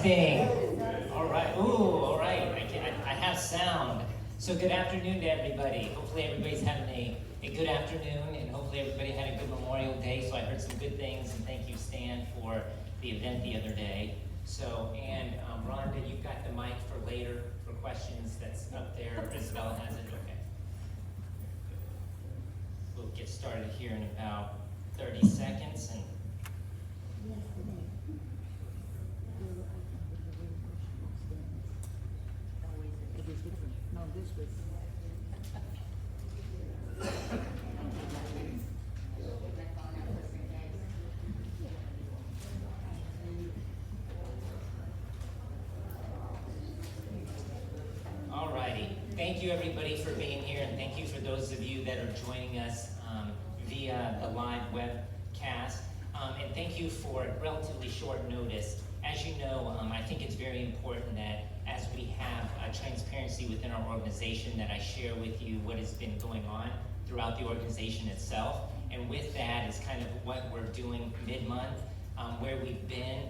Testing. All right. Ooh, all right. I have sound. So good afternoon to everybody. Hopefully everybody's having a good afternoon, and hopefully everybody had a good Memorial Day. So I heard some good things, and thank you, Stan, for the event the other day. So, and Rhonda, you've got the mic for later for questions that's up there. Isabella has it. Okay. We'll get started here in about 30 seconds. And thank you everybody for being here, and thank you for those of you that are joining us via the live webcast. And thank you for relatively short notice. As you know, I think it's very important that as we have transparency within our organization, that I share with you what has been going on throughout the organization itself. And with that is kind of what we're doing mid-month, where we've been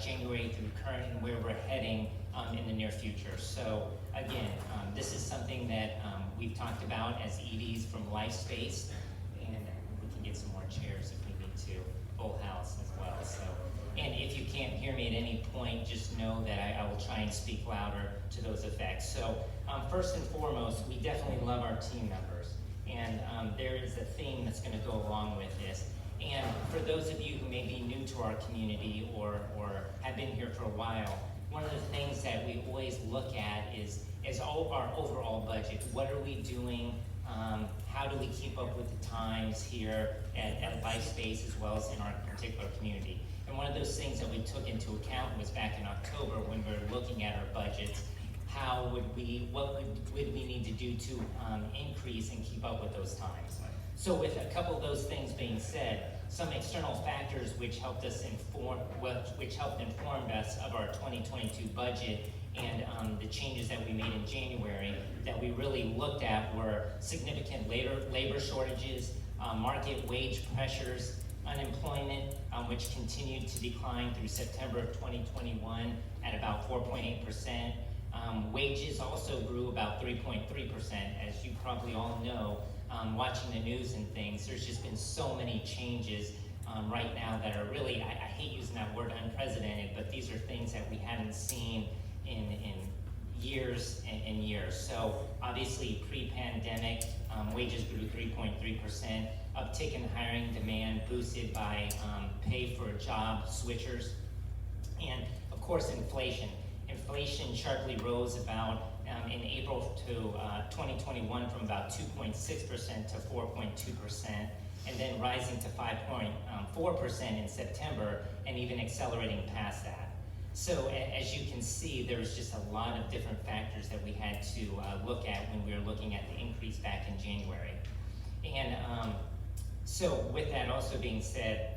January through current, and where we're heading in the near future. So again, this is something that we've talked about as EDs from LifeSpace, and we can get some more chairs if we need to, full house as well. So, and if you can't hear me at any point, just know that I will try and speak louder to those effects. So first and foremost, we definitely love our team members, and there is a theme that's going to go along with this. And for those of you who may be new to our community or have been here for a while, one of the things that we always look at is our overall budget. What are we doing? How do we keep up with the times here at LifeSpace as well as in our particular community? And one of those things that we took into account was back in October when we were looking at our budgets. What would we need to do to increase and keep up with those times? So with a couple of those things being said, some external factors which helped inform us of our 2022 budget and the changes that we made in January that we really looked at were significant labor shortages, market wage pressures, unemployment, which continued to decline through September of 2021 at about 4.8%. Wages also grew about 3.3%. As you probably all know, watching the news and things, there's just been so many changes right now that are really, I hate using that word unprecedented, but these are things that we haven't seen in years and years. So obviously pre-pandemic, wages grew 3.3%, uptick in hiring demand boosted by pay for job switchers, and of course inflation. Inflation sharply rose about in April to 2021 from about 2.6% to 4.2%, and then rising to 5.4% in September, and even accelerating past that. So as you can see, there's just a lot of different factors that we had to look at when we were looking at the increase back in January. And so with that also being said,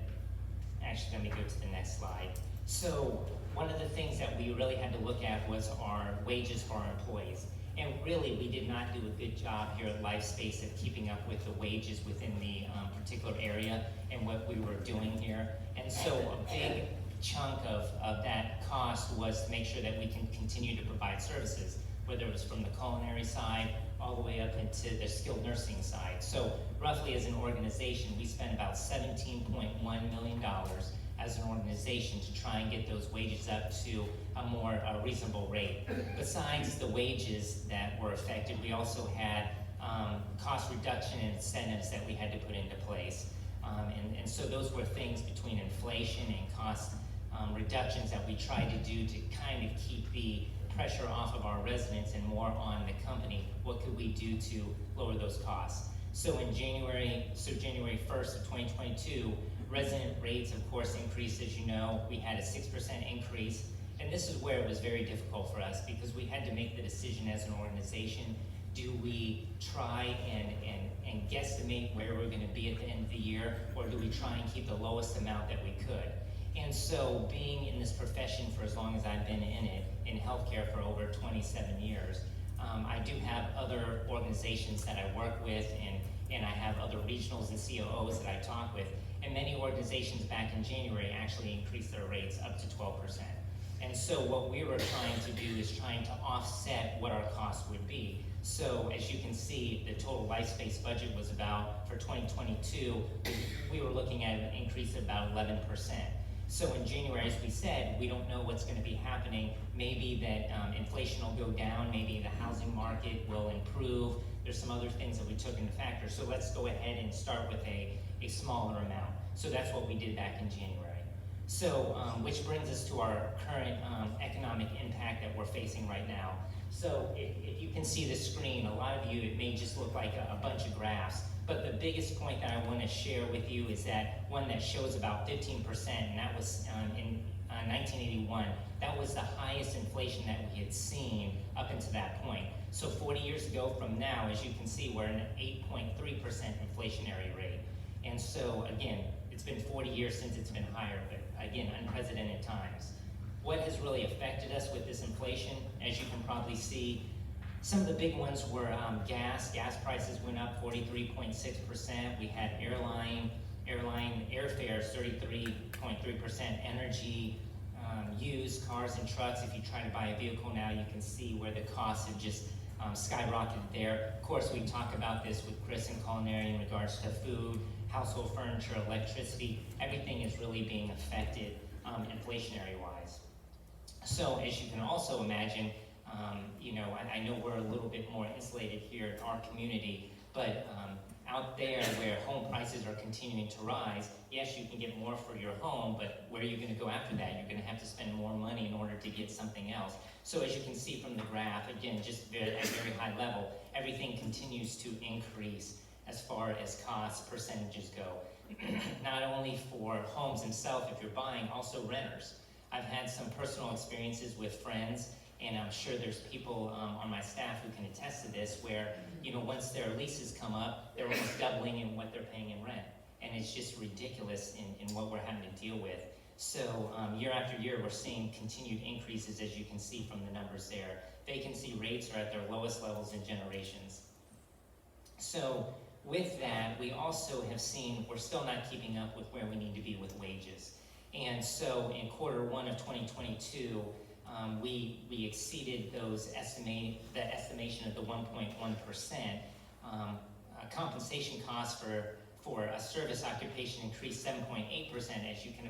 actually let me go to the next slide. So one of the things that we really had to look at was our wages for our employees. And really, we did not do a good job here at LifeSpace of keeping up with the wages within the particular area and what we were doing here. And so a big chunk of that cost was to make sure that we can continue to provide services, whether it was from the culinary side all the way up into the skilled nursing side. So roughly as an organization, we spent about $17.1 million as an organization to try and get those wages up to a more reasonable rate. Besides the wages that were affected, we also had cost reduction and incentives that we had to put into place. And so those were things between inflation and cost reductions that we tried to do to kind of keep the pressure off of our residents and more on the company. What could we do to lower those costs? So in January 1st of 2022, resident rates, of course, increased. As you know, we had a 6% increase, and this is where it was very difficult for us because we had to make the decision as an organization, do we try and guesstimate where we're going to be at the end of the year, or do we try and keep the lowest amount that we could? And so being in this profession for as long as I've been in it, in healthcare for over 27 years, I do have other organizations that I work with, and I have other regionals and COOs that I talk with, and many organizations back in January actually increased their rates up to 12%. And so what we were trying to do is trying to offset what our costs would be. So as you can see, the total life space budget was about, for 2022, we were looking at an increase of about 11%. So in January, as we said, we don't know what's gonna be happening. Maybe that inflation will go down, maybe the housing market will improve. There's some other things that we took into factor. So let's go ahead and start with a smaller amount. So that's what we did back in January. So, which brings us to our current economic impact that we're facing right now. So if you can see the screen, a lot of you, it may just look like a bunch of graphs, but the biggest point that I want to share with you is that one that shows about 15%, and that was in 1981. That was the highest inflation that we had seen up until that point. So 40 years ago from now, as you can see, we're at an 8.3% inflationary rate. And so again, it's been 40 years since it's been higher, but again, unprecedented times. What has really affected us with this inflation? As you can probably see, some of the big ones were gas. Gas prices went up 43.6%. We had airline airfares 33.3%. Energy, used cars and trucks. If you try to buy a vehicle now, you can see where the costs have just skyrocketed there. Of course, we talk about this with Chris and Culinary in regards to food, household furniture, electricity. Everything is really being affected inflationary wise. So as you can also imagine, I know we're a little bit more insulated here in our community, but out there where home prices are continuing to rise, yes, you can get more for your home, but where are you going to go after that? You're going to have to spend more money in order to get something else. So as you can see from the graph, again, just at a very high level, everything continues to increase as far as cost percentages go. Not only for homes themselves, if you're buying, also renters. I've had some personal experiences with friends, and I'm sure there's people on my staff who can attest to this, where once their leases come up, they're almost doubling in what they're paying in rent. And it's just ridiculous in what we're having to deal with. So year after year, we're seeing continued increases, as you can see from the numbers there. Vacancy rates are at their lowest levels in generations. So with that, we also have seen we're still not keeping up with where we need to be with wages. And so in Q1 of 2022, we exceeded the estimation of the 1.1%. Compensation costs for a service occupation increased 7.8%. As you can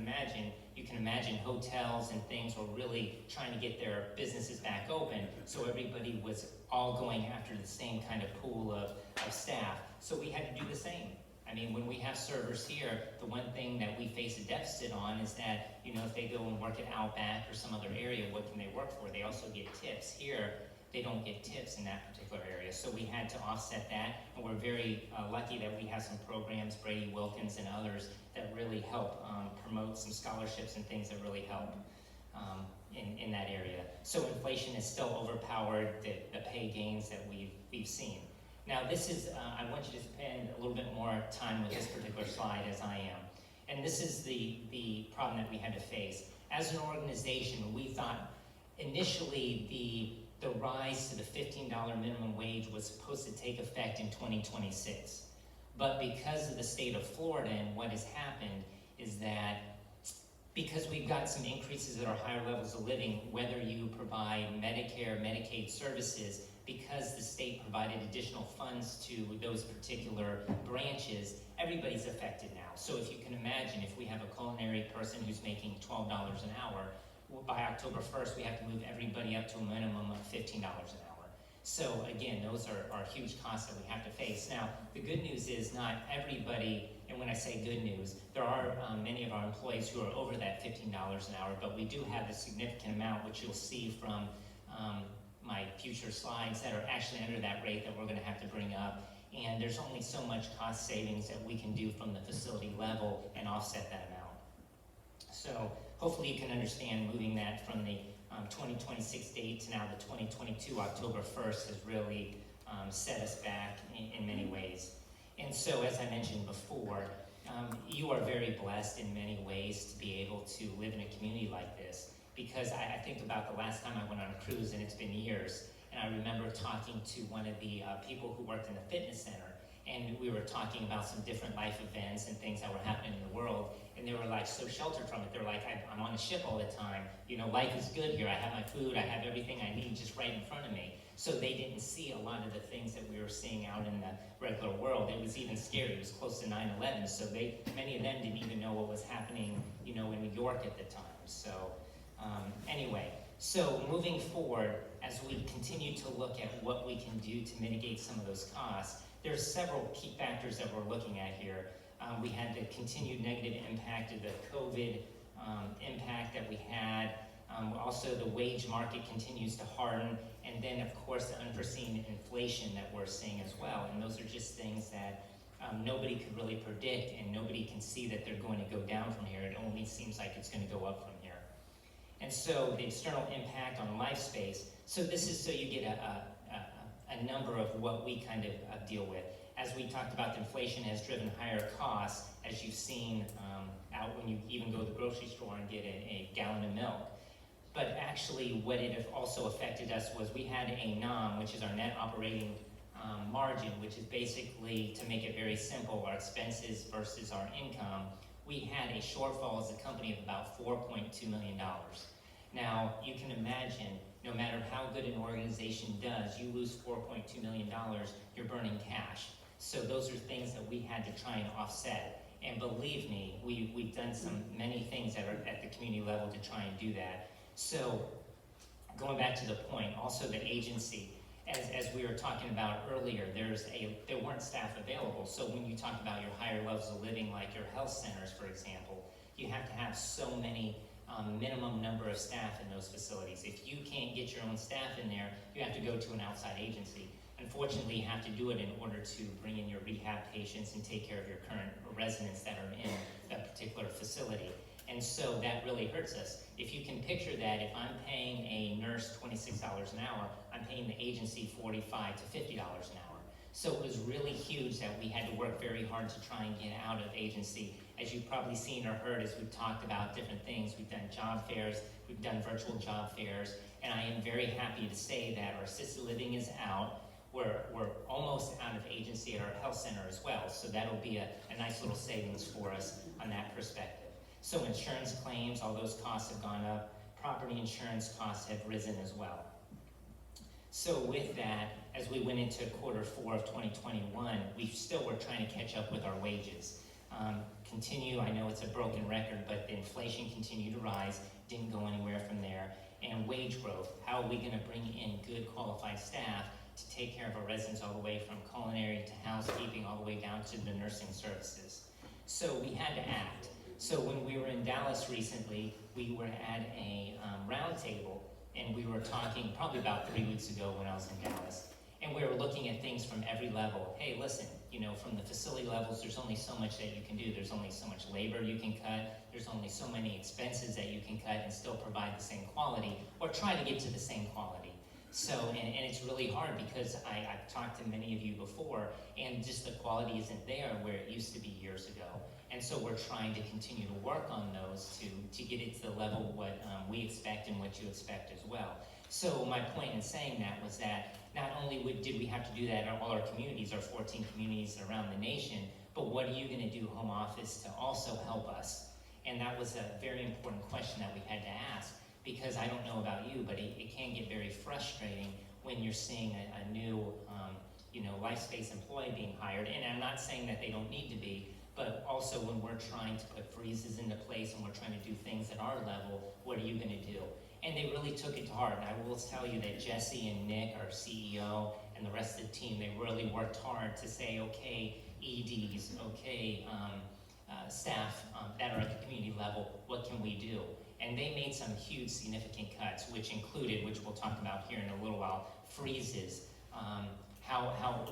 imagine hotels and things were really trying to get their businesses back open. So everybody was all going after the same kind of pool of staff. So we had to do the same. I mean, when we have servers here, the one thing that we face a deficit on is that, if they go and work at Outback or some other area, what can they work for? They also get tips. Here, they don't get tips in that particular area. So we had to offset that, and we're very lucky that we have some programs, Brady Wilkins and others, that really help promote some scholarships and things that really help in that area. So inflation has still overpowered the pay gains that we've seen. Now this is, I want you to spend a little bit more time with this particular slide as I am. And this is the problem that we had to face. As an organization, we thought initially the rise to the $15 minimum wage was supposed to take effect in 2026. But because of the state of Florida and what has happened is that because we've got some increases at our higher levels of living, whether you provide Medicare, Medicaid services, because the state provided additional funds to those particular branches, everybody's affected now. So if you can imagine, if we have a culinary person who's making $12 an hour, by October 1st, we have to move everybody up to a minimum of $15 an hour. So again, those are huge costs that we have to face. Now, the good news is not everybody, and when I say good news, there are many of our employees who are over that $15 an hour, but we do have a significant amount, which you'll see from my future slides, that are actually under that rate that we're going to have to bring up. And there's only so much cost savings that we can do from the facility level and offset that amount. So hopefully you can understand moving that from the 2026 date to now the 2022 October 1st has really set us back in many ways. And so, as I mentioned before, you are very blessed in many ways to be able to live in a community like this. Because I think about the last time I went on a cruise, and it's been years, and I remember talking to one of the people who worked in the fitness center, and we were talking about some different life events and things that were happening in the world, and they were like so sheltered from it. They're like, I'm on a ship all the time. You know, life is good here. I have my food. I have everything I need just right in front of me. So they didn't see a lot of the things that we were seeing out in the regular world. It was even scary. It was close to 9/11. So many of them didn't even know what was happening, you know, in New York at the time. So anyway, so moving forward, as we continue to look at what we can do to mitigate some of those costs, there's several key factors that we're looking at here. We had the continued negative impact of the COVID impact that we had. Also, the wage market continues to harden. And then, of course, the unforeseen inflation that we're seeing as well. And those are just things that nobody could really predict, and nobody can see that they're going to go down from here. It only seems like it's going to go up from here. And so the external impact on life space. So this is so you get a number of what we kind of deal with. As we talked about, the inflation has driven higher costs, as you've seen out when you even go to the grocery store and get a gallon of milk. But actually, what it also affected us was we had a NOM, which is our net operating margin, which is basically, to make it very simple, our expenses versus our income. We had a shortfall as a company of about $4.2 million. Now, you can imagine, no matter how good an organization does, you lose $4.2 million, you're burning cash. So those are things that we had to try and offset. And believe me, we've done many things that are at the community level to try and do that. So going back to the point, also the agency, as we were talking about earlier, there weren't staff available. So when you talk about your higher levels of living, like your health centers, for example, you have to have so many minimum number of staff in those facilities. If you can't get your own staff in there, you have to go to an outside agency. Unfortunately, you have to do it in order to bring in your rehab patients and take care of your current residents that are in that particular facility. And so that really hurts us. If you can picture that, if I'm paying a nurse $26 an hour, I'm paying the agency $45 to $50 an hour. So it was really huge that we had to work very hard to try and get out of agency. As you've probably seen or heard, as we've talked about different things, we've done job fairs, we've done virtual job fairs, and I am very happy to say that our assisted living is out. We're almost out of agency at our health center as well, so that'll be a nice little savings for us on that perspective. So insurance claims, all those costs have gone up. Property insurance costs have risen as well. So with that, as we went into Q4 of 2021, we still were trying to catch up with our wages. I know it's a broken record, but the inflation continued to rise, didn't go anywhere from there. And wage growth, how are we gonna bring in good qualified staff to take care of our residents all the way from culinary to housekeeping, all the way down to the nursing services? So we had to act. So when we were in Dallas recently, we were at a round table, and we were talking probably about 3 weeks ago when I was in Dallas, and we were looking at things from every level. Hey, listen, from the facility levels, there's only so much that you can do. There's only so much labor you can cut. There's only so many expenses that you can cut and still provide the same quality, or try to get to the same quality. So, and it's really hard because I've talked to many of you before, and just the quality isn't there where it used to be years ago. And so we're trying to continue to work on those to get it to the level what we expect and what you expect as well. So my point in saying that was that not only did we have to do that in all our communities, our 14 communities around the nation, but what are you going to do, home office, to also help us? And that was a very important question that we had to ask, because I don't know about you, but it can get very frustrating when you're seeing a new life space employee being hired. And I'm not saying that they don't need to be, but also when we're trying to put freezes into place and we're trying to do things at our level, what are you going to do? And they really took it to heart. And I will tell you that Jesse and Nick, our CEO, and the rest of the team, they really worked hard to say, okay, EDs, okay, staff that are at the community level, what can we do? And they made some huge significant cuts, which included, which we'll talk about here in a little while, freezes, how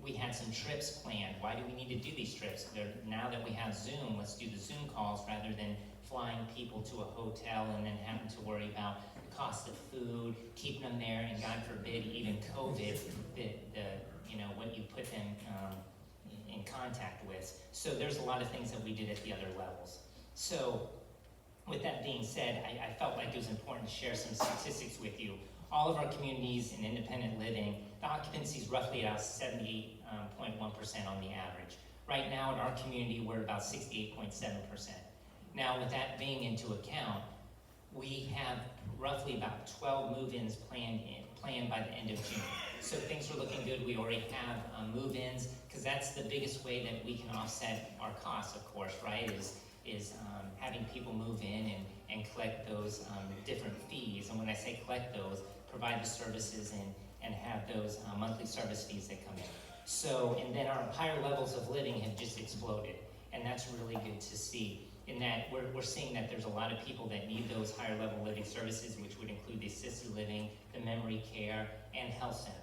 we had some trips planned. Why do we need to do these trips? Now that we have Zoom, let's do the Zoom calls rather than flying people to a hotel and then having to worry about the cost of food, keeping them there, and God forbid, even COVID, what you put them in contact with. So there's a lot of things that we did at the other levels. So with that being said, I felt like it was important to share some statistics with you. All of our communities in independent living, the occupancy is roughly about 78.1% on the average. Right now in our community, we're about 68.7%. Now, with that being into account, we have roughly about 12 move-ins planned by the end of June. So things are looking good. We already have move-ins, because that's the biggest way that we can offset our costs, of course, right? Is having people move in and collect those different fees. And when I say collect those, provide the services and have those monthly service fees that come in. So, and then our higher levels of living have just exploded. And that's really good to see, in that we're seeing that there's a lot of people that need those higher level living services, which would include the assisted living, the memory care, and health center.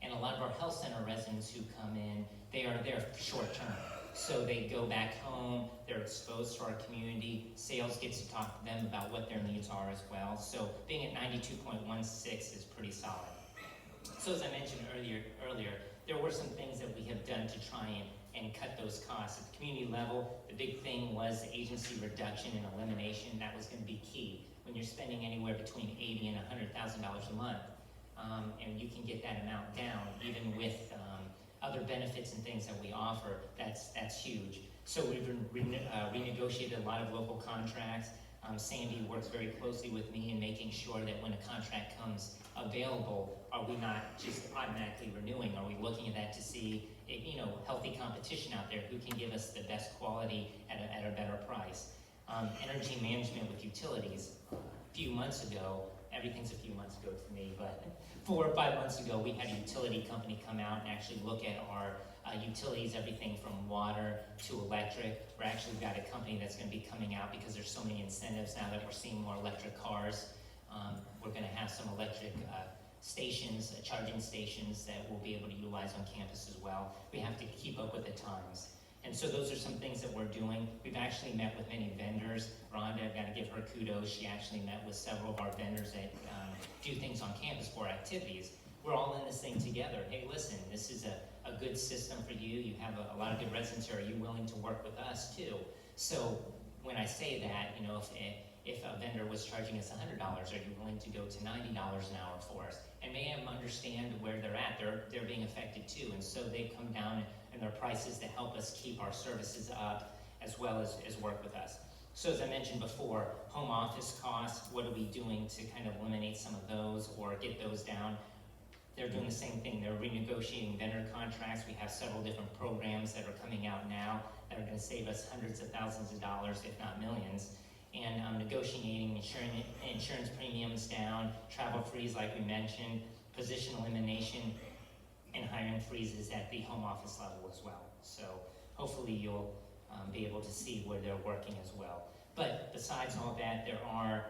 And a lot of our health center residents who come in, they are there short term. So they go back home, they're exposed to our community, sales gets to talk to them about what their needs are as well. So being at 92.16 is pretty solid. So as I mentioned earlier, there were some things that we have done to try and cut those costs. At the community level, the big thing was agency reduction and elimination. That was going to be key. When you're spending anywhere between $80,000 and $100,000 a month, and you can get that amount down, even with other benefits and things that we offer, that's huge. So we've renegotiated a lot of local contracts. Sandy works very closely with me in making sure that when a contract comes available, are we not just automatically renewing? Are we looking at that to see, healthy competition out there who can give us the best quality at a better price? Energy management with utilities. A few months ago, everything's a few months ago to me, but 4 or 5 months ago, we had a utility company come out and actually look at our utilities, everything from water to electric. We're actually got a company that's going to be coming out because there's so many incentives now that we're seeing more electric cars. We're going to have some electric stations, charging stations that we'll be able to utilize on campus as well. We have to keep up with the times. And so those are some things that we're doing. We've actually met with many vendors. Rhonda, I've got to give her kudos. She actually met with several of our vendors that do things on campus for activities. We're all in this thing together. Hey, listen, this is a good system for you. You have a lot of good residents here. Are you willing to work with us too? So when I say that, if a vendor was charging us $100, are you willing to go to $90 an hour for us? And may have them understand where they're at. They're being affected too. And so they come down in their prices to help us keep our services up as well as work with us. So as I mentioned before, home office costs, what are we doing to kind of eliminate some of those or get those down? They're doing the same thing. They're renegotiating vendor contracts. We have several different programs that are coming out now that are going to save us hundreds of thousands of dollars, if not millions. And negotiating insurance premiums down, travel freeze like we mentioned, position elimination, and hiring freezes at the home office level as well. So hopefully you'll be able to see where they're working as well. But besides all that, there are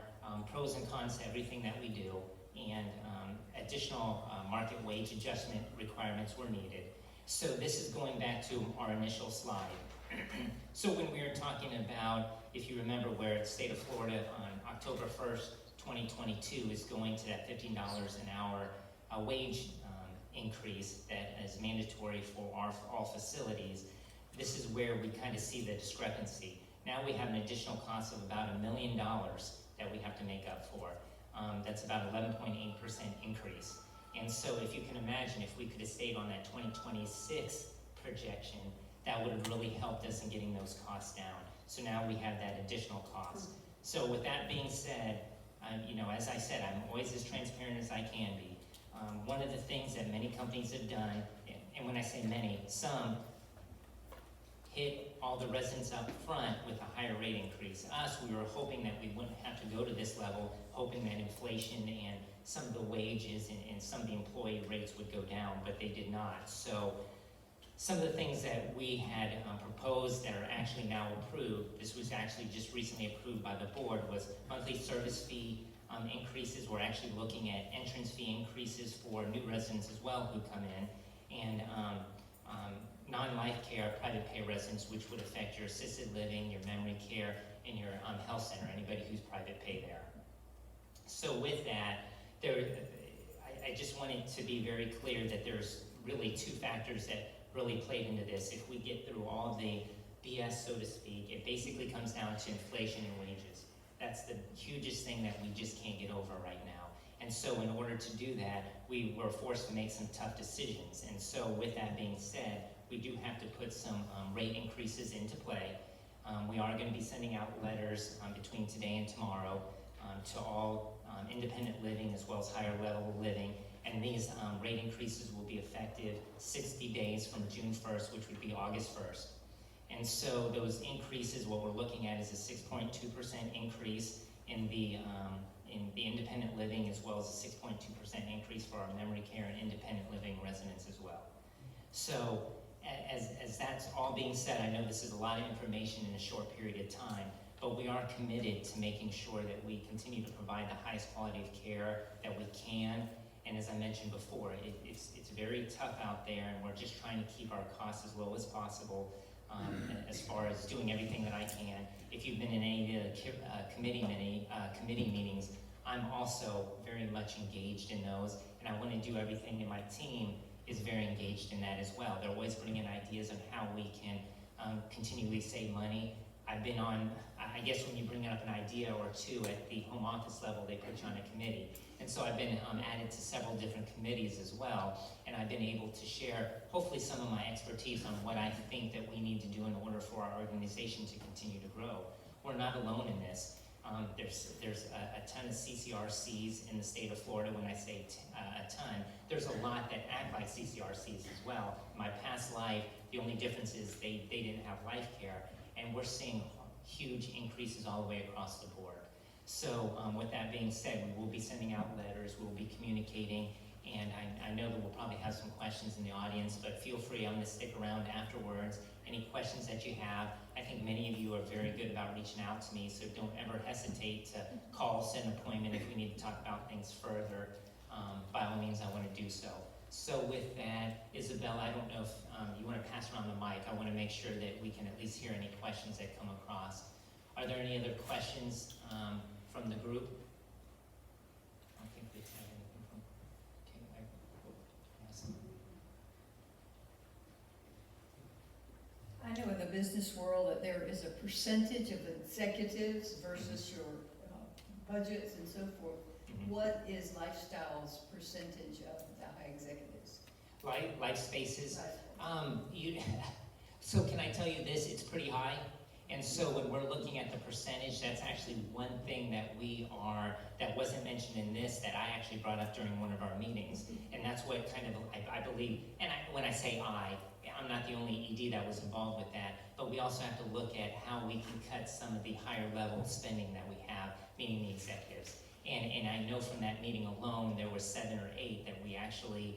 pros and cons to everything that we do, and additional market wage adjustment requirements were needed. So this is going back to our initial slide. So when we were talking about, if you remember, where the state of Florida on October 1st, 2022 is going to that $15 an hour wage increase that is mandatory for all facilities, this is where we kind of see the discrepancy. Now we have an additional cost of about $1 million that we have to make up for. That's about 11.8% increase. And so if you can imagine, if we could have stayed on that 2026 projection, that would have really helped us in getting those costs down. So now we have that additional cost. So with that being said, as I said, I'm always as transparent as I can be. One of the things that many companies have done, and when I say many, some hit all the residents up front with a higher rate increase. Us, we were hoping that we wouldn't have to go to this level, hoping that inflation and some of the wages and some of the employee rates would go down, but they did not. So some of the things that we had proposed that are actually now approved, this was actually just recently approved by the board, was monthly service fee increases. We're actually looking at entrance fee increases for new residents as well who come in, and non-life care, private pay residents, which would affect your assisted living, your memory care, and your health center, anybody who's private pay there. So with that, I just wanted to be very clear that there's really two factors that really played into this. If we get through all the BS, so to speak, it basically comes down to inflation and wages. That's the hugest thing that we just can't get over right now. And so in order to do that, we were forced to make some tough decisions. And so with that being said, we do have to put some rate increases into play. We are going to be sending out letters between today and tomorrow to all independent living as well as higher level living. And these rate increases will be effective 60 days from June 1st, which would be August 1st. And so those increases, what we're looking at is a 6.2% increase in the independent living, as well as a 6.2% increase for our memory care and independent living residents as well. So as that's all being said, I know this is a lot of information in a short period of time, but we are committed to making sure that we continue to provide the highest quality of care that we can. And as I mentioned before, it's very tough out there, and we're just trying to keep our costs as low as possible as far as doing everything that I can. If you've been in any of the committee meetings, I'm also very much engaged in those, and I want to do everything, and my team is very engaged in that as well. They're always bringing ideas on how we can continually save money. I've been on, I guess when you bring up an idea or two at the home office level, they put you on a committee. And so I've been added to several different committees as well, and I've been able to share hopefully some of my expertise on what I think that we need to do in order for our organization to continue to grow. We're not alone in this. There's a ton of CCRCs in the state of Florida. When I say a ton, there's a lot that act like CCRCs as well. In my past life, the only difference is they didn't have life care, and we're seeing huge increases all the way across the board. So with that being said, we will be sending out letters, we'll be communicating, and I know that we'll probably have some questions in the audience, but feel free, I'm going to stick around afterwards. Any questions that you have, I think many of you are very good about reaching out to me, so don't ever hesitate to call, set an appointment if we need to talk about things further. By all means, I want to do so. So with that, Isabel, I don't know if you want to pass around the mic. I want to make sure that we can at least hear any questions that come across. Are there any other questions from the group? I don't think we have anything from, okay, I will pass them. I know in the business world that there is a percentage of executives versus your budgets and so forth. What is Lifestyle's percentage of the high executives? Life Spaces. So can I tell you this? It's pretty high. And so when we're looking at the percentage, that's actually one thing that that wasn't mentioned in this, that I actually brought up during one of our meetings. And that's what kind of, I believe, and when I say I'm not the only ED that was involved with that, but we also have to look at how we can cut some of the higher level spending that we have, meaning the executives. And I know from that meeting alone, there were 7 or 8 that we actually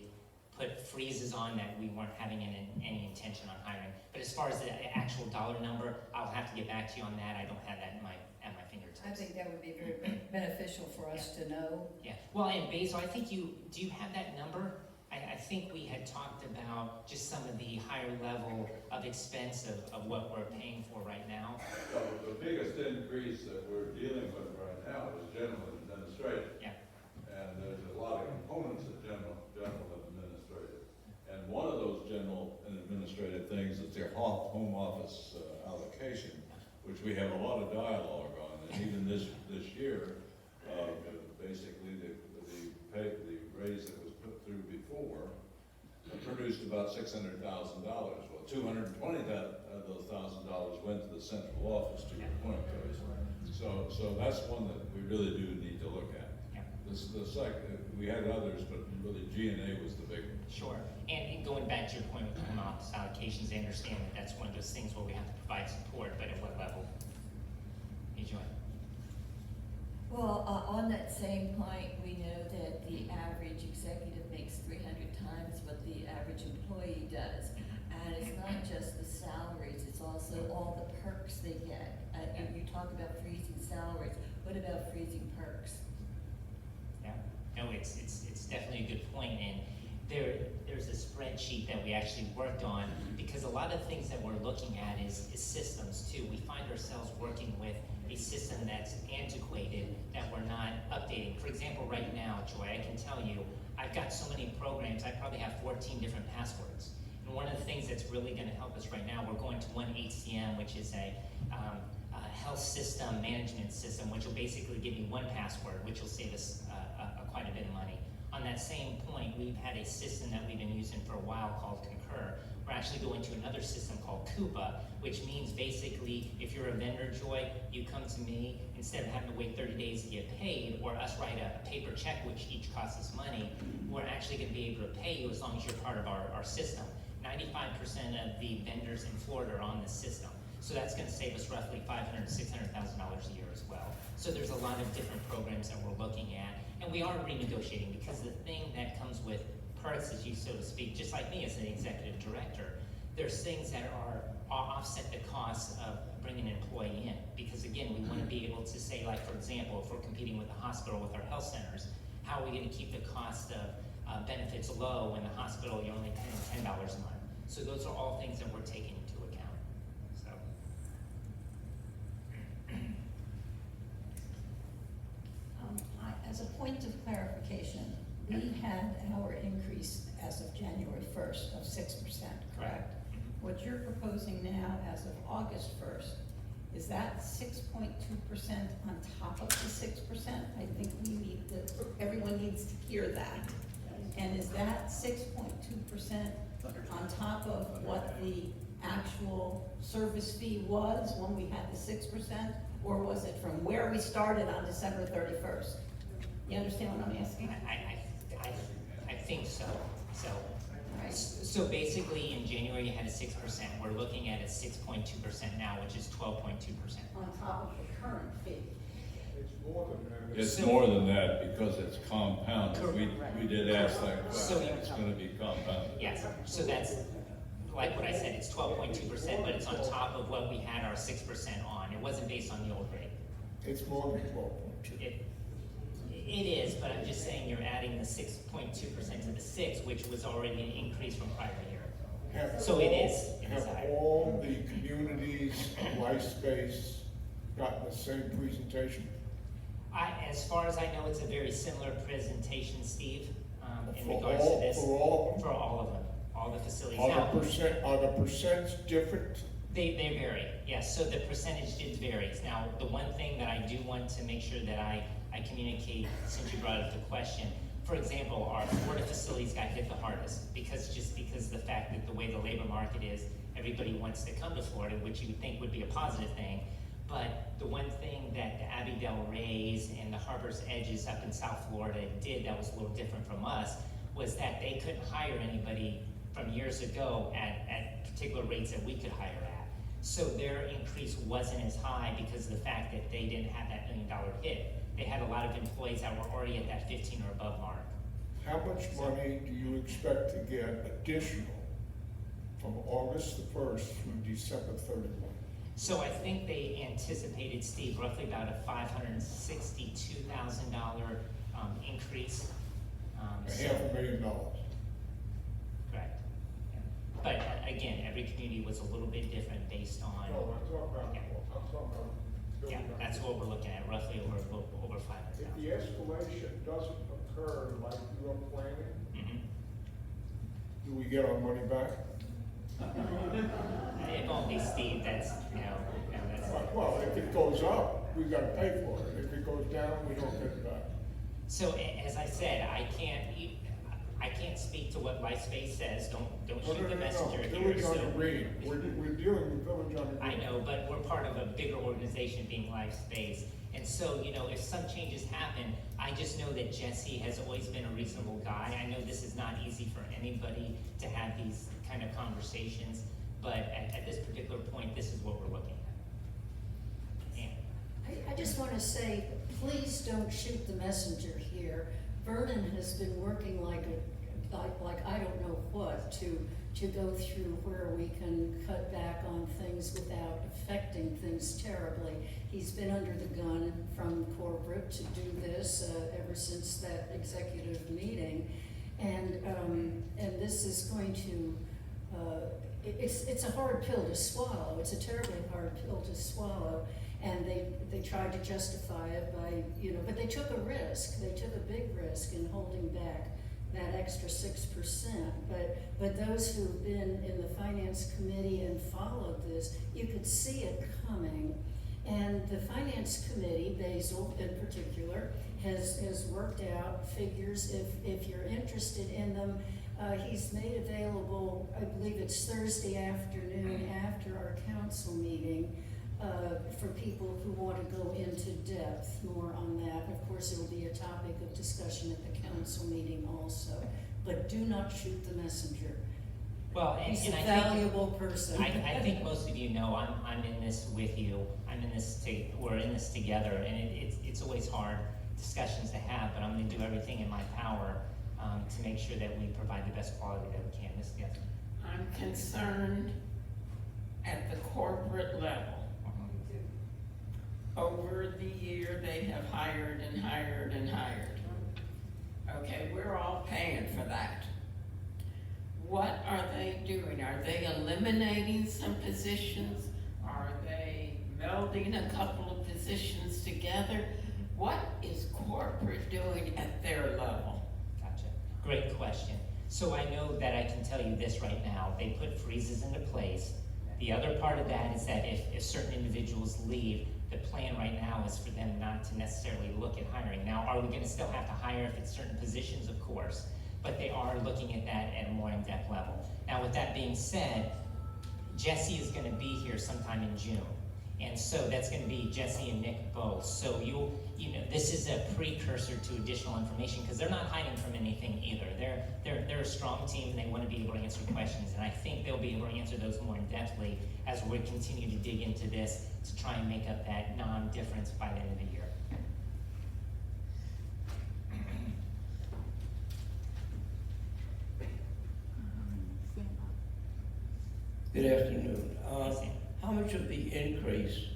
put freezes on, that we weren't having any intention on hiring. But as far as the actual dollar number, I'll have to get back to you on that. I don't have that at my fingertips. I think that would be very beneficial for us to know. Yeah. Well, and Basil, I think do you have that number? I think we had talked about just some of the higher level of expense of what we're paying for right now. Well, the biggest increase that we're dealing with right now is general administrative. Yeah. And there's a lot of components of general administrative. And one of those general and administrative things is their home office allocation, which we have a lot of dialogue on. And even this year, basically the raise that was put through before produced about $600,000. Well, $220,000 of those went to the central office, to your point, Joyce. So that's one that we really do need to look at. Yeah. The second, we had others, but really G&A was the big one. Sure. And going back to your point with the home office allocations, I understand that that's one of those things where we have to provide support, but at what level? Hey, Joy. Well, on that same point, we know that the average executive makes 300 times what the average employee does. And it's not just the salaries, it's also all the perks they get. You talk about freezing salaries, what about freezing perks? Yeah, no, it's definitely a good point, and there's a spreadsheet that we actually worked on, because a lot of things that we're looking at is systems too. We find ourselves working with a system that's antiquated, that we're not updating. For example, right now, Joy, I can tell you, I've got so many programs, I probably have 14 different passwords. And one of the things that's really going to help us right now, we're going to one HCM, which is a health system management system, which will basically give you one password, which will save us quite a bit of money. On that same point, we've had a system that we've been using for a while called Concur. We're actually going to another system called Coupa, which means basically if you're a vendor, Joy, you come to me, instead of having to wait 30 days to get paid, or us write a paper check, which each costs us money, we're actually gonna be able to pay you as long as you're part of our system. 95% of the vendors in Florida are on this system. So that's gonna save us roughly $500,000 to $600,000 a year as well. So there's a lot of different programs that we're looking at, and we are renegotiating, because the thing that comes with perks, as you so to speak, just like me as an executive director, there's things that are offset the costs of bringing an employee in. Because again, we wanna be able to say, like, for example, if we're competing with the hospital, with our health centers, how are we gonna keep the cost of benefits low when the hospital, you're only paying $10 a month? So those are all things that we're taking into account, so. As a point of clarification, we had our increase as of January 1st of 6%, correct? What you're proposing now as of August 1st, is that 6.2% on top of the 6%? I think everyone needs to hear that. And is that 6.2% on top of what the actual service fee was when we had the 6%? Or was it from where we started on December 31st? You understand what I'm asking? I think so, so. Right. So basically, in January, you had a 6%, we're looking at a 6.2% now, which is 12.2%. On top of the current fee. It's more than that. It's more than that because it's compounded. We did ask that So- question. It's gonna be compounded. Yes, so that's, like what I said, it's 12.2%, but it's on top of what we had our 6% on. It wasn't based on the old rate. It's more than 12.2. It is, but I'm just saying you're adding the 6.2% to the 6, which was already an increase from prior year. So it is Have higher. all the communities, life space, gotten the same presentation? As far as I know, it's a very similar presentation, Steve, in For regards to all- this. for all of them? For all of them, all the facilities. Now, Are the percents different? They vary, yes, so the percentage did vary. Now, the one thing that I do want to make sure that I communicate, since you brought up the question, for example, our Florida facilities got hit the hardest, because the fact that the way the labor market is, everybody wants to come to Florida, which you would think would be a positive thing. But the one thing that the Abbey Del Reyes and the Harbor's Edges up in South Florida did that was a little different from us, was that they couldn't hire anybody from years ago at particular rates that we could hire at. So their increase wasn't as high because of the fact that they didn't have that $1 million hit. They had a lot of employees that were already at that 15 or above mark. How much money do you expect to get additional from August the 1st through December 31? So I think they anticipated, Steve, roughly about a $562,000 increase. $500,000. Correct. Yeah. But again, every community was a little bit different based on, No, I'm talking about. yeah, that's what we're looking at, roughly over If 500,000. the escalation doesn't occur like you're planning, Mhm. do we get our money back? It won't be, Steve, that's, that's. Well, if it goes up, we gotta pay for it. If it goes down, we don't get it back. So as I said, I can't speak to what LifeSpace says, don't shoot the messenger here. Village on So- the Green, we're dealing with Village on the Green. I know, but we're part of a bigger organization being LifeSpace. And so, if some changes happen, I just know that Jesse has always been a reasonable guy. I know this is not easy for anybody to have these kind of conversations, but at this particular point, this is what we're looking at. And I just want to say, please don't shoot the messenger here. Vernon has been working like I don't know what to go through where we can cut back on things without affecting things terribly. He's been under the gun from corporate to do this ever since that executive meeting, and this is going to. It's a hard pill to swallow. It's a terribly hard pill to swallow. And they tried to justify it by, but they took a risk. They took a big risk in holding back that extra 6%. But those who've been in the finance committee and followed this, you could see it coming. And the finance committee, Basil in particular, has worked out figures, if you're interested in them. He's made available, I believe it's Thursday afternoon after our council meeting, for people who want to go into depth more on that. Of course, it will be a topic of discussion at the council meeting also, but do not shoot the messenger. Well, He's a and I think, valuable person. I think most of you know I'm in this with you. We're in this together, and it's always hard discussions to have, but I'm gonna do everything in my power to make sure that we provide the best quality that we can. Ms. Gibson? I'm concerned at the corporate level. Over the year, they have hired and hired and hired. Okay, we're all paying for that. What are they doing? Are they eliminating some positions? Are they melding a couple of positions together? What is corporate doing at their level? Gotcha. Great question. So I know that I can tell you this right now. They put freezes into place. The other part of that is that if certain individuals leave, the plan right now is for them not to necessarily look at hiring. Now, are we gonna still have to hire if it's certain positions? Of course. But they are looking at that at a more in-depth level. Now, with that being said, Jesse is gonna be here sometime in June. And so that's gonna be Jesse and Nick both. So you know, this is a precursor to additional information, because they're not hiding from anything either. They're a strong team, and they wanna be able to answer questions. And I think they'll be able to answer those more in-depthly as we continue to dig into this to try and make up that non-difference by the end of the year. Good afternoon. Yes, Sam. How much of the increase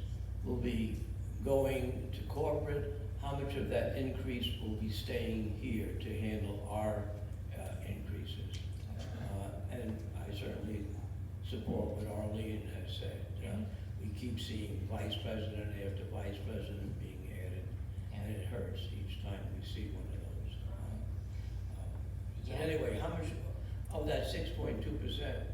will be going to corporate? How much of that increase will be staying here to handle our increases? And I certainly support what Arlene has said. We keep seeing vice president after vice president being added, and it hurts each time we see one of those. But anyway, how much of that 6.2%?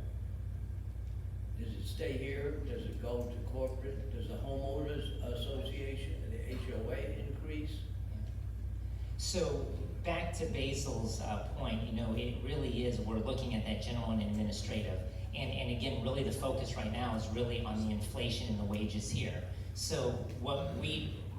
Does it stay here? Does it go to corporate? Does the homeowners association and the HOA increase? So back to Basil's point, you know, it really is, we're looking at that general and administrative. And again, really the focus right now is really on the inflation and the wages here. So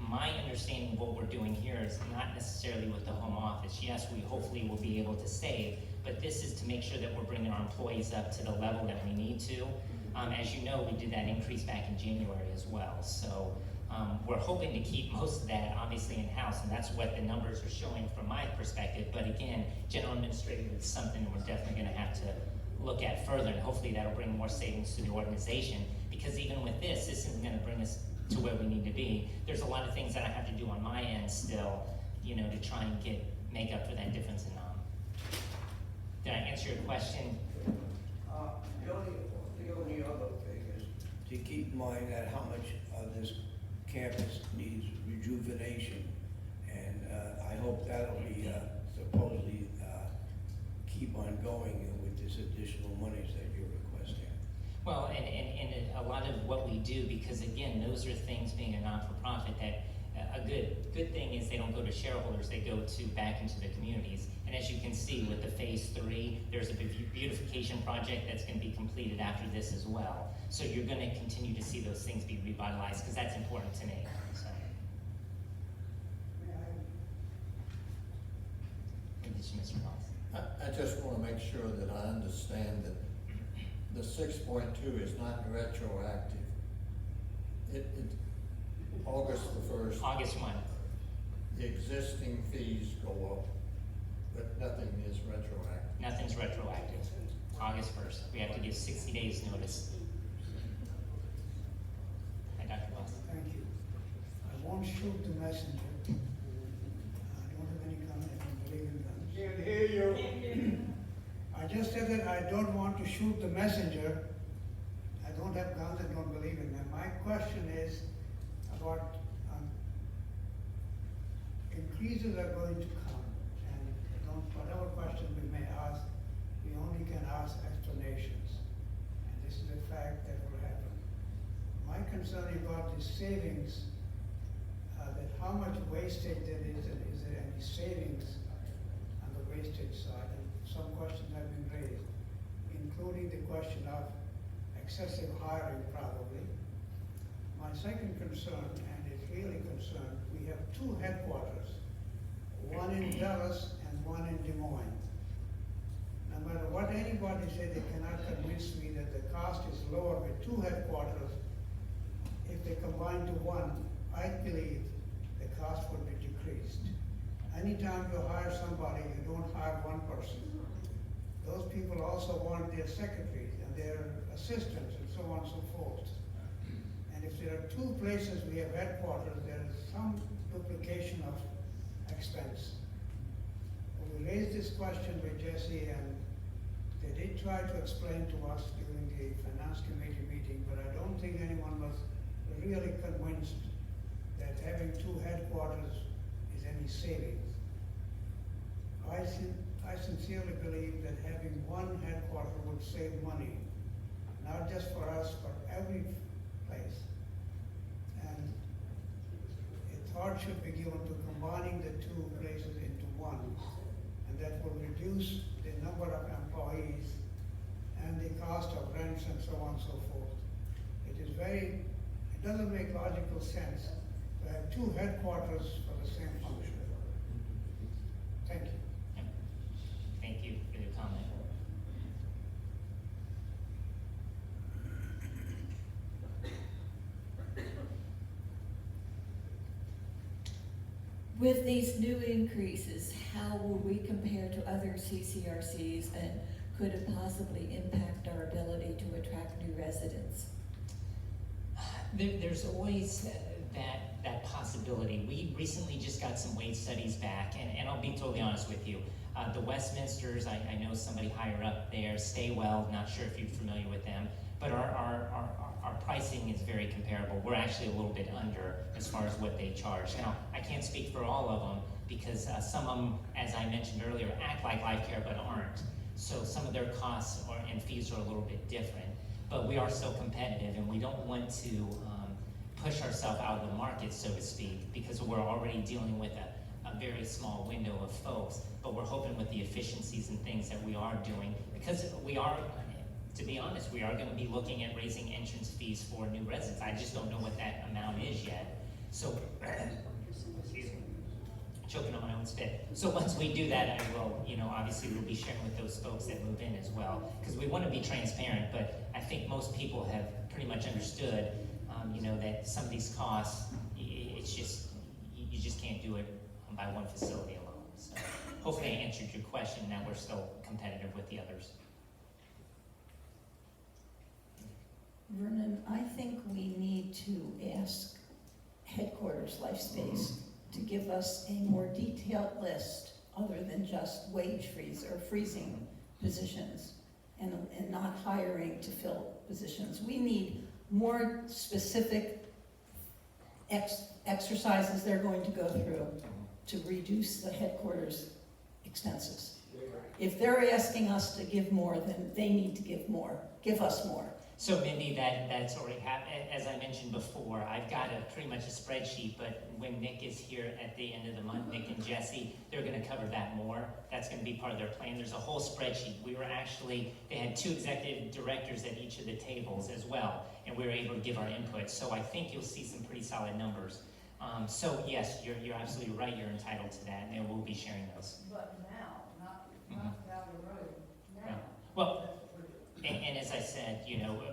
my understanding of what we're doing here is not necessarily with the home office. Yes, we hopefully will be able to save, but this is to make sure that we're bringing our employees up to the level that we need to. As you know, we did that increase back in January as well. So we're hoping to keep most of that obviously in-house, and that's what the numbers are showing from my perspective. But again, general administrative is something we're definitely gonna have to look at further, and hopefully that'll bring more savings to the organization. Because even with this isn't gonna bring us to where we need to be. There's a lot of things that I have to do on my end still, you know, to try and make up for that difference in Did I answer your question? The only other thing is to keep in mind that how much of this campus needs rejuvenation. And I hope that'll be supposedly keep on going with this additional monies that you're requesting. Well, and a lot of what we do, because again, those are things being a non-for-profit that a good thing is they don't go to shareholders, they go back into the communities. And as you can see with the phase 3, there's a beautification project that's going to be completed after this as well. So you're going to continue to see those things be revitalized, because that's important to me. So. Mr. Ross. I just want to make sure that I understand that the 6.2 is not retroactive. August the 1st. August 1. The existing fees go up, but nothing is retroactive. Nothing's retroactive. August 1st. We have to give 60 days notice. Hi, Dr. Ross. Thank you. I won't shoot the messenger. I don't have any gun, I don't believe in guns. Can't hear you. I just said that I don't want to shoot the messenger. I don't have guns, I don't believe in them. My question is about increases are going to come, and whatever question we may ask, we only can ask explanations. And this is a fact that will happen. My concern about the savings, that how much wastage there is, and is there any savings on the wastage side? And some questions have been raised, including the question of excessive hiring probably. My second concern, and it's really concerned, we have two headquarters, one in Dallas and one in Des Moines. No matter what anybody say, they cannot convince me that the cost is lower with two headquarters. If they combine to one, I believe the cost would be decreased. Anytime you hire somebody, you don't hire one person. Those people also want their secretaries and their assistants and so on and so forth. And if there are two places we have headquarters, there is some duplication of expense. We raised this question with Jesse, and they did try to explain to us during the finance committee meeting, but I don't think anyone was really convinced that having two headquarters is any savings. I sincerely believe that having one headquarter would save money, not just for us, but every place. And a thought should be given to combining the two places into one, and that will reduce the number of employees and the cost of rents and so on and so forth. It doesn't make logical sense to have two headquarters for the same function. Thank you. Thank you for your comment. With these new increases, how will we compare to other CCRCs, and could it possibly impact our ability to attract new residents? There's always that possibility. We recently just got some wage studies back, and I'll be totally honest with you. The Westminsters, I know somebody higher up there, Staywell, not sure if you're familiar with them, but our pricing is very comparable. We're actually a little bit under as far as what they charge. Now, I can't speak for all of them because some of them, as I mentioned earlier, act like Life Care but aren't. So some of their costs and fees are a little bit different. But we are still competitive, and we don't want to push ourselves out of the market, so to speak, because we're already dealing with a very small window of folks. But we're hoping with the efficiencies and things that we are doing, because we are, to be honest, we are going to be looking at raising entrance fees for new residents. I just don't know what that amount is yet. So, excuse me, choking on my own spit. So once we do that, I will, obviously we'll be sharing with those folks that move in as well, because we want to be transparent, but I think most people have pretty much understood, that some of these costs, it's just, you just can't do it by one facility alone. So hopefully I answered your question, that we're still competitive with the others. Vernon, I think we need to ask Headquarters Life Space to give us a more detailed list other than just wage freeze or freezing positions and not hiring to fill positions. We need more specific exercises they're going to go through to reduce the headquarters expenses. If they're asking us to give more, then they need to give us more. So Mindy, that's already happened. As I mentioned before, I've got pretty much a spreadsheet, but when Nick is here at the end of the month, Nick and Jesse, they're gonna cover that more. That's gonna be part of their plan. There's a whole spreadsheet. They had 2 executive directors at each of the tables as well, and we were able to give our input. So I think you'll see some pretty solid numbers. So yes, you're absolutely right. You're entitled to that, and we'll be sharing those. But now, not down the road, now. Well, and as I said,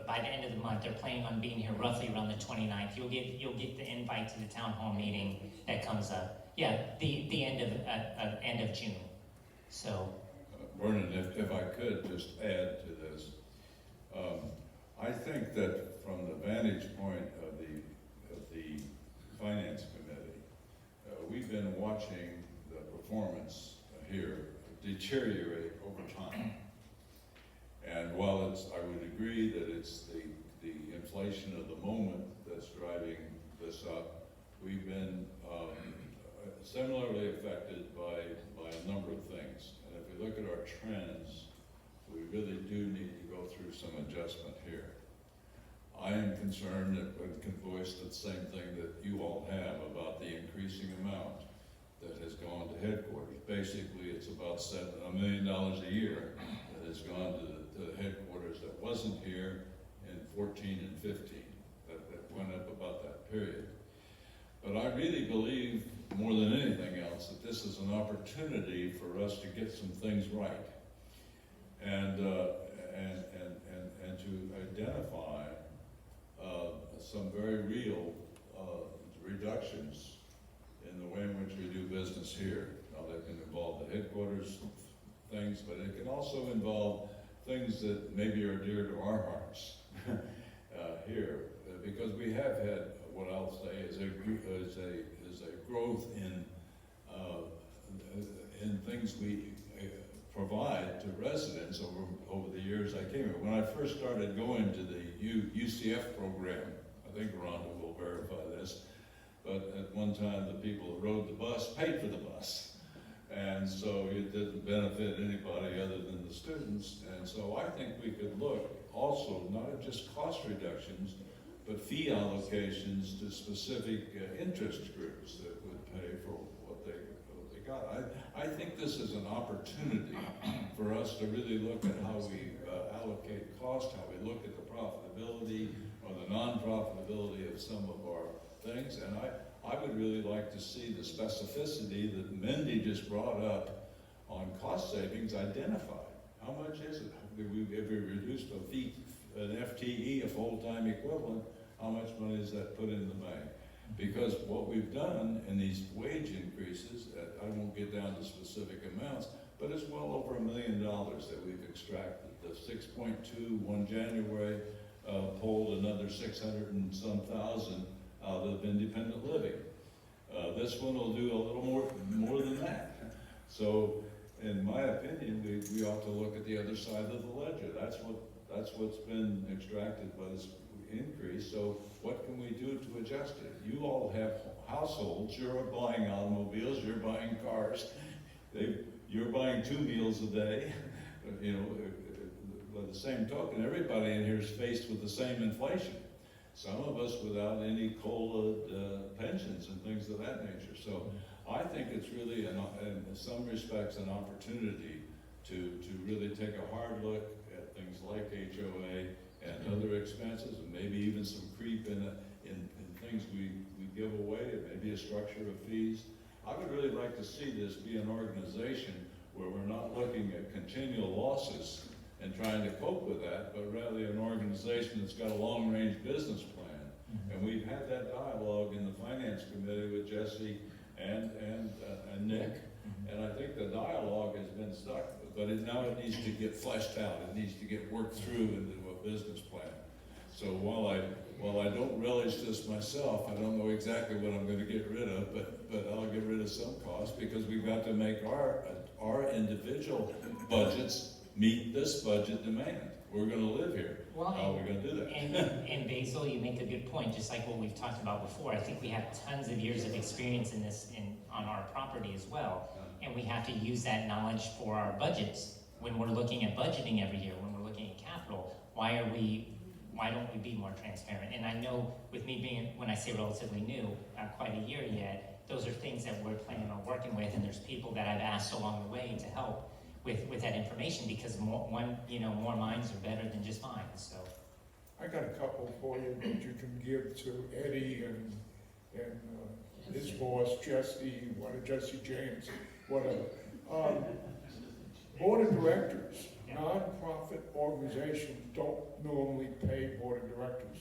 by the end of the month, they're planning on being here roughly around the 29th. You'll get the invite to the town hall meeting that comes up. Yeah, the end of June. So, Vernon, if I could just add to this, I think that from the vantage point of the finance committee, we've been watching the performance here deteriorate over time. And while I would agree that it's the inflation of the moment that's driving this up, we've been similarly affected by a number of things. And if we look at our trends, we really do need to go through some adjustment here. I am concerned that we can voice the same thing that you all have about the increasing amount that has gone to headquarters. Basically, it's about $1 million a year that has gone to the headquarters that wasn't here in 14 and 15. That went up about that period. But I really believe, more than anything else, that this is an opportunity for us to get some things right. And to identify some very real reductions in the way in which we do business here. Now, that can involve the headquarters things, but it can also involve things that maybe are dear to our hearts here, because we have had what I'll say is a growth in things we provide to residents over the years I came here. When I first started going to the UCF program, I think Rhonda will verify this, but at one time the people who rode the bus paid for the bus. And so it didn't benefit anybody other than the students. And so I think we could look also not at just cost reductions, but fee allocations to specific interest groups that would pay for what they got. I think this is an opportunity for us to really look at how we allocate cost, how we look at the profitability or the non-profitability of some of our things. And I would really like to see the specificity that Mindy just brought up on cost savings identified. How much is it? If we reduced an FTE, a full-time equivalent, how much money is that put in the bank? Because what we've done in these wage increases, I won't get down to specific amounts, but it's well over $1 million that we've extracted. The 6.2 1 January pulled another 600 and some thousand out of independent living. This one will do a little more than that. So, in my opinion, we ought to look at the other side of the ledger. That's what's been extracted by this increase. So, what can we do to adjust it? You all have households. You're buying automobiles. You're buying cars. You're buying 2 meals a day. You know, by the same token, everybody in here is faced with the same inflation. Some of us without any COLA pensions and things of that nature. So I think it's really, in some respects, an opportunity to really take a hard look at things like HOA and other expenses, and maybe even some creep in things we give away, and maybe a structure of fees. I would really like to see this be an organization where we're not looking at continual losses and trying to cope with that, but rather an organization that's got a long-range business plan. And we've had that dialogue in the finance committee with Jesse and Nick. And I think the dialogue has been stuck, but now it needs to get fleshed out. It needs to get worked through into a business plan. So while I don't relish this myself, I don't know exactly what I'm going to get rid of, but I'll get rid of some costs, because we've got to make our individual budgets meet this budget demand. We're going to live here. Well, how are we going to do that? And Basil, you make a good point, just like what we've talked about before. I think we have tons of years of experience in this on our property as well, and we have to use that knowledge for our budgets. When we're looking at budgeting every year, when we're looking at capital, why don't we be more transparent? And I know with me being, when I say relatively new, not quite a year yet, those are things that we're planning on working with, and there's people that I've asked along the way to help with that information, because more minds are better than just mine. So I got a couple for you that you can give to Eddie and his boss, Jesse James, whatever. Board of directors, nonprofit organizations don't normally pay board of directors.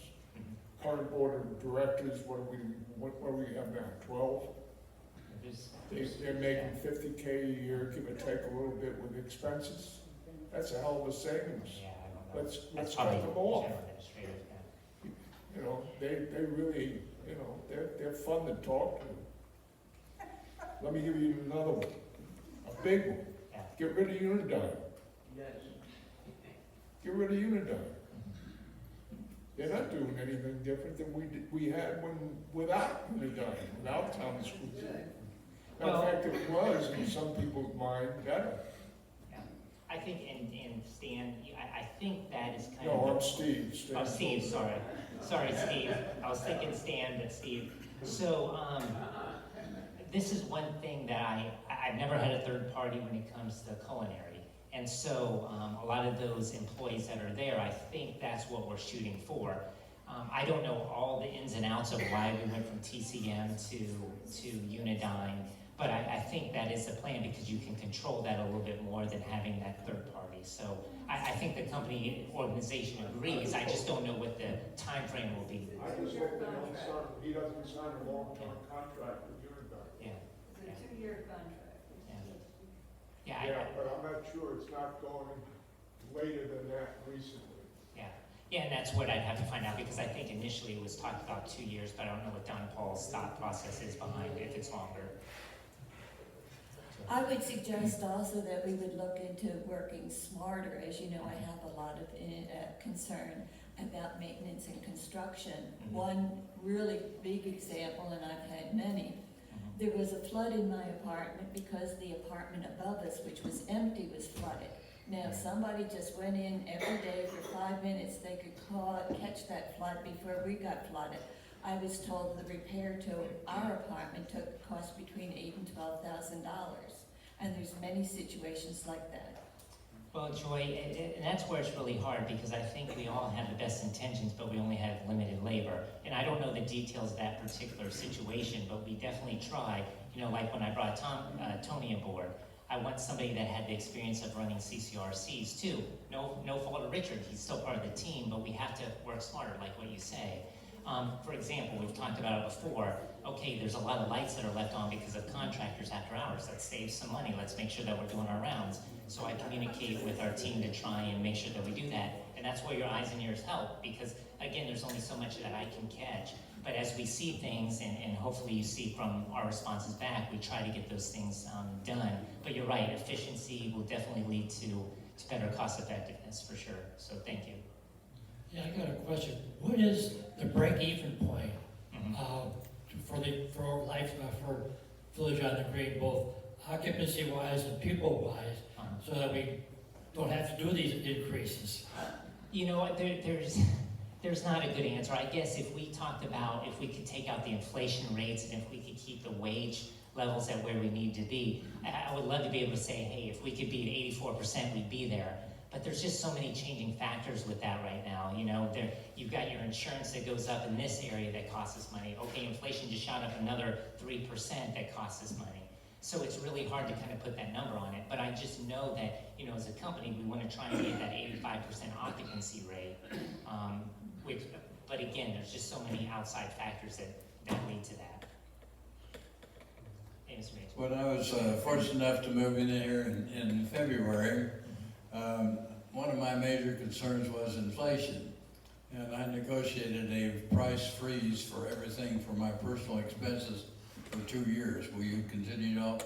Current board of directors, what do we have now, 12? They're making $50K a year, give or take a little bit with expenses. That's a hell of a savings. yeah, I don't know. Let's cut them off. General administrative, yeah. You know, they really, you know, they're fun to talk to. Let me give you another one, a big one. Yeah. Get rid of Unidyne. Get rid of Unidyne. They're not doing anything different than we had without Unidyne, without town school. In fact, it was, in some people's mind, better. Yeah. I think, and Stan, I think that is kind No, of. I'm Steve. Oh, Steve, sorry. Sorry, Steve. I was thinking Stan, but Steve. So, this is one thing that I've never had a third party when it comes to culinary. And so, a lot of those employees that are there, I think that's what we're shooting for. I don't know all the ins and outs of why we went from TCM to Unidyne, but I think that is the plan because you can control that a little bit more than having that third party. So I think the company organization agrees. I just don't know what the time frame will be. I just hope they don't sign, he doesn't sign a long-term contract with Unidyne. Yeah. It's a 2-year contract. Yeah, But I'm not sure, it's not going later than that recently. Yeah, and that's what I'd have to find out because I think initially it was talked about 2 years, but I don't know what Don Paul's thought process is behind it, if it's longer. I would suggest also that we would look into working smarter. As you know, I have a lot of concern about maintenance and construction. One really big example, and I've had many, there was a flood in my apartment because the apartment above us, which was empty, was flooded. Now, if somebody just went in every day for 5 minutes, they could catch that flood before we got flooded. I was told the repair to our apartment cost between $8,000 and $12,000, and there's many situations like that. Well, Joy, and that's where it's really hard because I think we all have the best intentions, but we only have limited labor. And I don't know the details of that particular situation, but we definitely try. You know, like when I brought Tony aboard, I want somebody that had the experience of running CCRCs too. No fault of Richard, he's still part of the team, but we have to work smarter, like what you say. For example, we've talked about it before. Okay, there's a lot of lights that are left on because of contractors after hours. Let's save some money. Let's make sure that we're doing our rounds. So I communicate with our team to try and make sure that we do that. And that's where your eyes and ears help because, again, there's only so much that I can catch. But as we see things, and hopefully you see from our responses back, we try to get those things done. But you're right, efficiency will definitely lead to better cost effectiveness for sure. So thank you. Yeah, I got a question. What is the break-even point for Village on the Green, both occupancy-wise and people-wise, so that we don't have to do these increases? You know what? There's not a good answer. I guess if we talked about if we could take out the inflation rates and if we could keep the wage levels at where we need to be, I would love to be able to say, hey, if we could be at 84%, we'd be there. But there's just so many changing factors with that right now. You know, you've got your insurance that goes up in this area that costs us money. Okay, inflation just shot up another 3% that costs us money. So it's really hard to kind of put that number on it. But I just know that, you know, as a company, we want to try and get that 85% occupancy rate. But again, there's just so many outside factors that lead to that. Hey, Mr. Major. When I was fortunate enough to move in here in February, one of my major concerns was inflation. And I negotiated a price freeze for everything for my personal expenses for 2 years. Will you continue to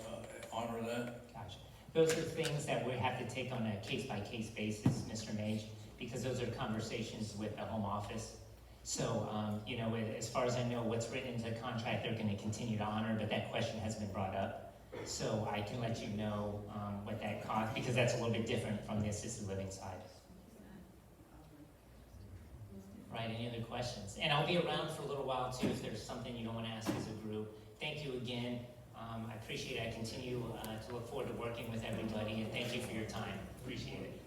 honor that? Gotcha. Those are things that we have to take on a case-by-case basis, Mr. Mage, because those are conversations with the home office. So, you know, as far as I know, what's written into the contract, they're going to continue to honor, but that question has been brought up. So I can let you know what that costs, because that's a little bit different from the assisted living side. Right, any other questions? And I'll be around for a little while too if there's something you don't want to ask as a group. Thank you again. I appreciate it. I continue to look forward to working with everybody, and thank you for your time. Appreciate it.